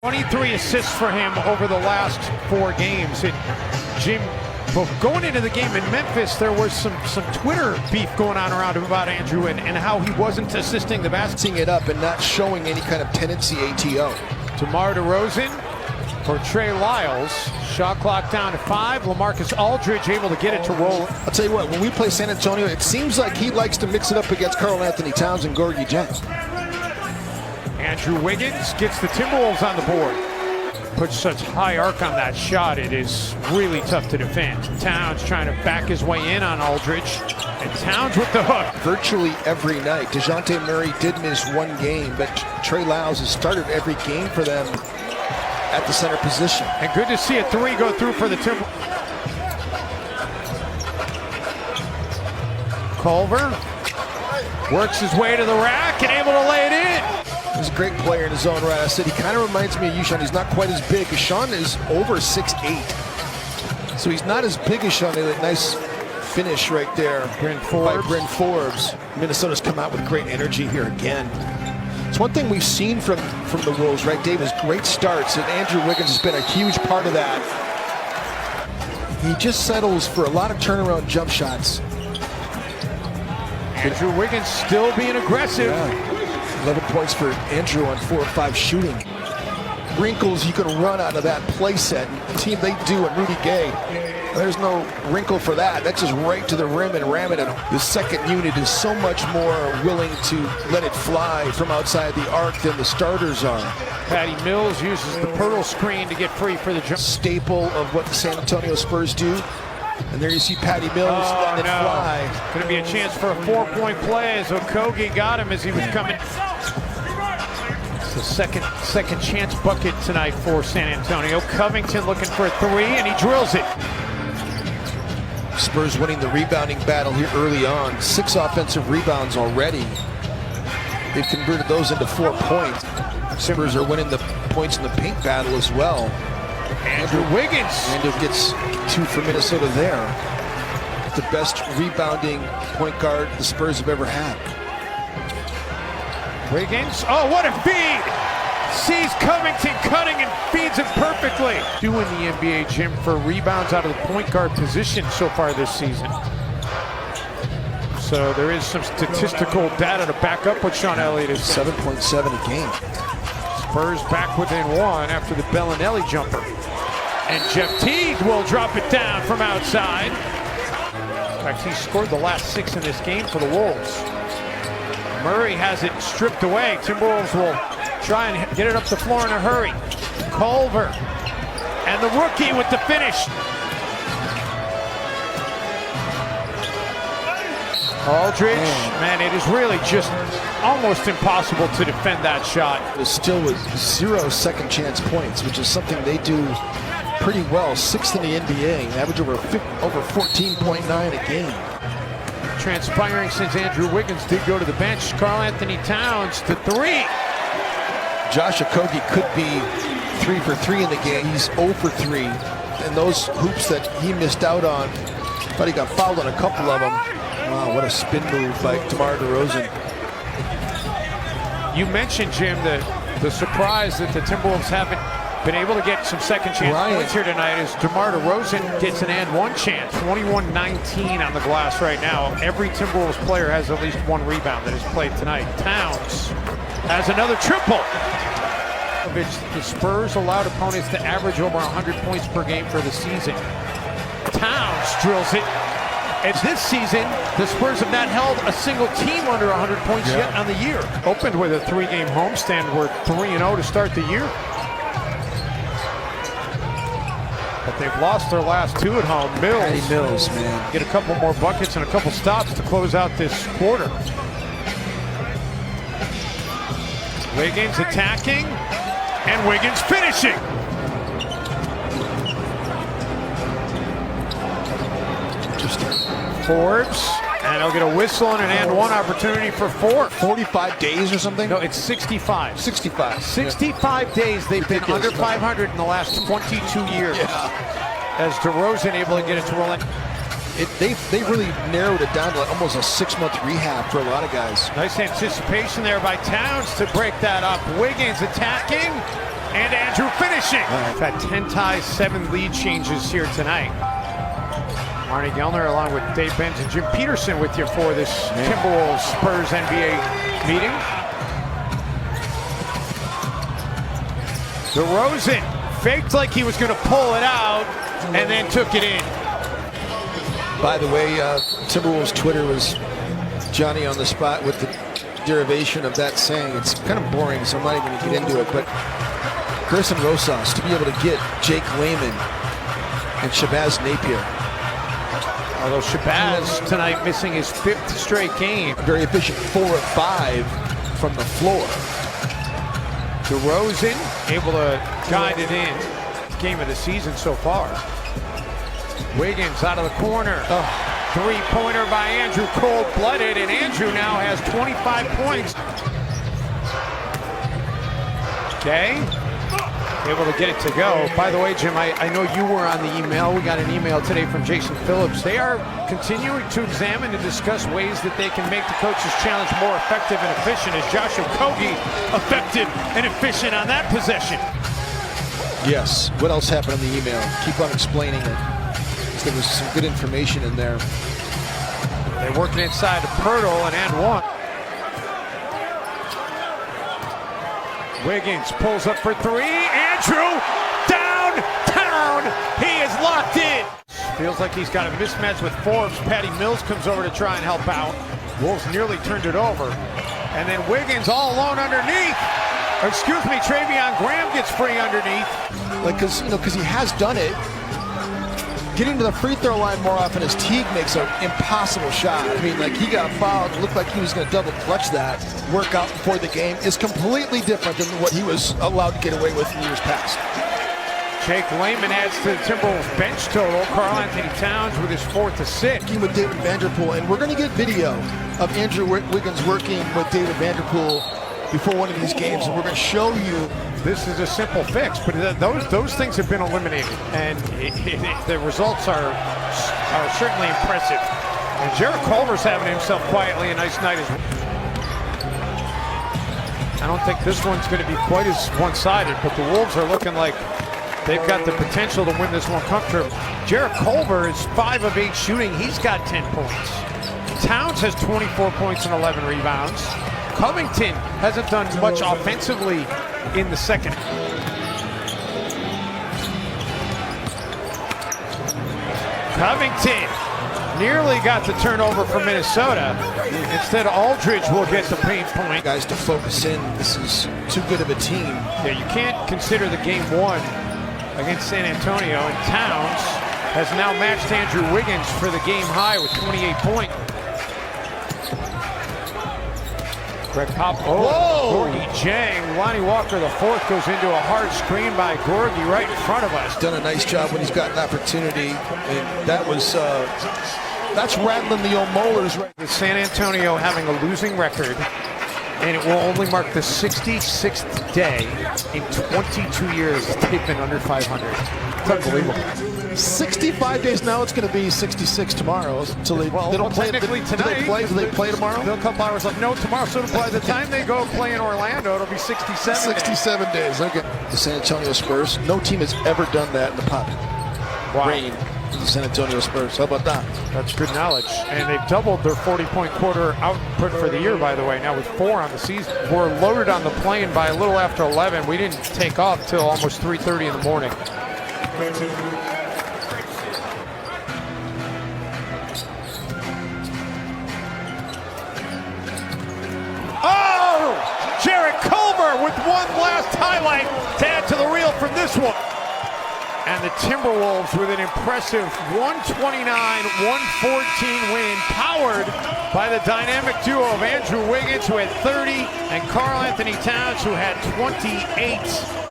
23 assists for him over the last 4 games. And Jim, going into the game in Memphis, there was some Twitter beef going on around him about Andrew and how he wasn't assisting the basket. Seeing it up and not showing any kind of tendency ATO. DeMar DeRozan for Trey Lyles. Shot clock down to 5. LaMarcus Aldridge able to get it to roll. I'll tell you what, when we play San Antonio, it seems like he likes to mix it up against Karl Anthony Towns and Gorgui Dieng. Andrew Wiggins gets the Timberwolves on the board. Puts such high arc on that shot, it is really tough to defend. Towns trying to back his way in on Aldridge. And Towns with the hook. Virtually every night. DeJounte Murray did miss 1 game, but Trey Lyles has started every game for them at the center position. And good to see a 3 go through for the Timberwolves. Culver works his way to the rack and able to lay it in. He's a great player in his own right. I said he kind of reminds me of you, Sean. He's not quite as big. Sean is over 6'8". So he's not as big as Sean. A nice finish right there by Bryn Forbes. Minnesota's come out with great energy here again. It's one thing we've seen from the Wolves, right, Dave, is great starts, and Andrew Wiggins has been a huge part of that. He just settles for a lot of turnaround jump shots. Andrew Wiggins still being aggressive. Yeah. 11 points for Andrew on 4 or 5 shooting. Wrinkles you can run out of that play set. The team they do and Rudy Gay, there's no wrinkle for that. That's just right to the rim and ram it in. The second unit is so much more willing to let it fly from outside the arc than the starters are. Patty Mills uses the Pirtle screen to get free for the jump. Staple of what the San Antonio Spurs do. And there you see Patty Mills letting it fly. Going to be a chance for a 4-point play as Okogie got him as he was coming. It's the second chance bucket tonight for San Antonio. Covington looking for a 3 and he drills it. Spurs winning the rebounding battle here early on. 6 offensive rebounds already. They've converted those into 4 points. Spurs are winning the points in the paint battle as well. Andrew Wiggins. Andrew gets 2 for Minnesota there. The best rebounding point guard the Spurs have ever had. Wiggins, oh, what a feed! Sees Covington cutting and feeds him perfectly. Doing the NBA, Jim, for rebounds out of the point guard position so far this season. So there is some statistical data to back up what Sean Elliott is. 7.7 a game. Spurs back within 1 after the Bellinelli jumper. And Jeff Teague will drop it down from outside. In fact, he scored the last 6 in this game for the Wolves. Murray has it stripped away. Timberwolves will try and get it up the floor in a hurry. Culver and the rookie with the finish. Aldridge, man, it is really just almost impossible to defend that shot. It was still with 0 second chance points, which is something they do pretty well. 6th in the NBA, average over 14.9 a game. Transpiring since Andrew Wiggins did go to the bench. Karl Anthony Towns to 3. Josh Okogie could be 3 for 3 in the game. He's 0 for 3. And those hoops that he missed out on, thought he got fouled on a couple of them. Wow, what a spin move by DeMar DeRozan. You mentioned, Jim, the surprise that the Timberwolves haven't been able to get some second chance points here tonight is DeMar DeRozan gets an and 1 chance. 21-19 on the glass right now. Every Timberwolves player has at least 1 rebound that is played tonight. Towns has another triple. The Spurs allowed opponents to average over 100 points per game for the season. Towns drills it. And this season, the Spurs have not held a single team under 100 points yet on the year. Opened with a 3-game homestand. We're 3-0 to start the year. But they've lost their last 2 at home. Mills, man. Get a couple more buckets and a couple stops to close out this quarter. Wiggins attacking, and Wiggins finishing. Forbes, and he'll get a whistle and an 1 opportunity for 4. 45 days or something? No, it's 65. 65. 65 days they've been under 500 in the last 22 years. Yeah. As DeRozan able to get it to roll in. they really narrowed it down to like almost a 6-month rehab for a lot of guys. Nice anticipation there by Towns to break that up. Wiggins attacking, and Andrew finishing. We've had 10 ties, 7 lead changes here tonight. Arnie Gellner along with Dave Benz and Jim Peterson with you for this Timberwolves Spurs NBA meeting. DeRozan faked like he was going to pull it out and then took it in. By the way, Timberwolves Twitter was Johnny on the spot with the derivation of that saying. It's kind of boring, so I'm not even going to get into it. But Gerson Rosas to be able to get Jake Layman and Shabazz Napier. Although Shabazz tonight missing his 5th straight game. Very efficient 4 of 5 from the floor. DeRozan able to guide it in. Game of the season so far. Wiggins out of the corner. Three-pointer by Andrew, cold-blooded, and Andrew now has 25 points. Okay. Able to get it to go. By the way, Jim, I know you were on the email. We got an email today from Jason Phillips. They are continuing to examine and discuss ways that they can make the coach's challenge more effective and efficient. Is Josh Okogie effective and efficient on that possession? Yes. What else happened in the email? Keep on explaining it. There was some good information in there. They're working inside to Pirtle and one. Wiggins pulls up for 3. Andrew downtown. He is locked in. Feels like he's got a mismatch with Forbes. Patty Mills comes over to try and help out. Wolves nearly turned it over. And then Wiggins all alone underneath. Excuse me, Travion Graham gets free underneath. Like, because he has done it. Getting to the free throw line more often as Teague makes an impossible shot. I mean, like, he got fouled. It looked like he was going to double clutch that. Workout before the game is completely different than what he was allowed to get away with in years past. Jake Layman adds to the Timberwolves bench total. Karl Anthony Towns with his 4th assist. Working with David Vanderpool, and we're going to get video of Andrew Wiggins working with David Vanderpool before one of these games, and we're going to show you. This is a simple fix, but those things have been eliminated, and the results are certainly impressive. And Jarrett Culver's having himself quietly a nice night as well. I don't think this one's going to be quite as one-sided, but the Wolves are looking like they've got the potential to win this one comfortably. Jarrett Culver is 5 of 8 shooting. He's got 10 points. Towns has 24 points and 11 rebounds. Covington hasn't done much offensively in the second. Covington nearly got the turnover for Minnesota. Instead, Aldridge will get the paint point. Guys to focus in. This is too good of a team. Yeah, you can't consider the game 1 against San Antonio, and Towns has now matched Andrew Wiggins for the game high with 28 points. Greg Pop, Gorgie Jang, Lonnie Walker the 4th goes into a hard screen by Gorgie right in front of us. Done a nice job when he's got an opportunity, and that was, that's rattling the old molars. Right. With San Antonio having a losing record, and it will only mark the 66th day in 22 years they've been under 500. It's unbelievable. 65 days now. It's going to be 66 tomorrow. Until they don't play technically tonight. Do they play tomorrow? A couple hours left. No, tomorrow. So by the time they go play in Orlando, it'll be 67. 67 days. Okay. The San Antonio Spurs. No team has ever done that in the pop. Wow. Reign. The San Antonio Spurs. How about that? That's good knowledge. And they've doubled their 40-point quarter output for the year, by the way. Now with 4 on the season. We're loaded on the plane by a little after 11. We didn't take off till almost 3:30 in the morning. Jarrett Culver with one last highlight to add to the reel from this one. And the Timberwolves with an impressive 129-114 win, powered by the dynamic duo of Andrew Wiggins, who had 30, and Karl Anthony Towns, who had 28.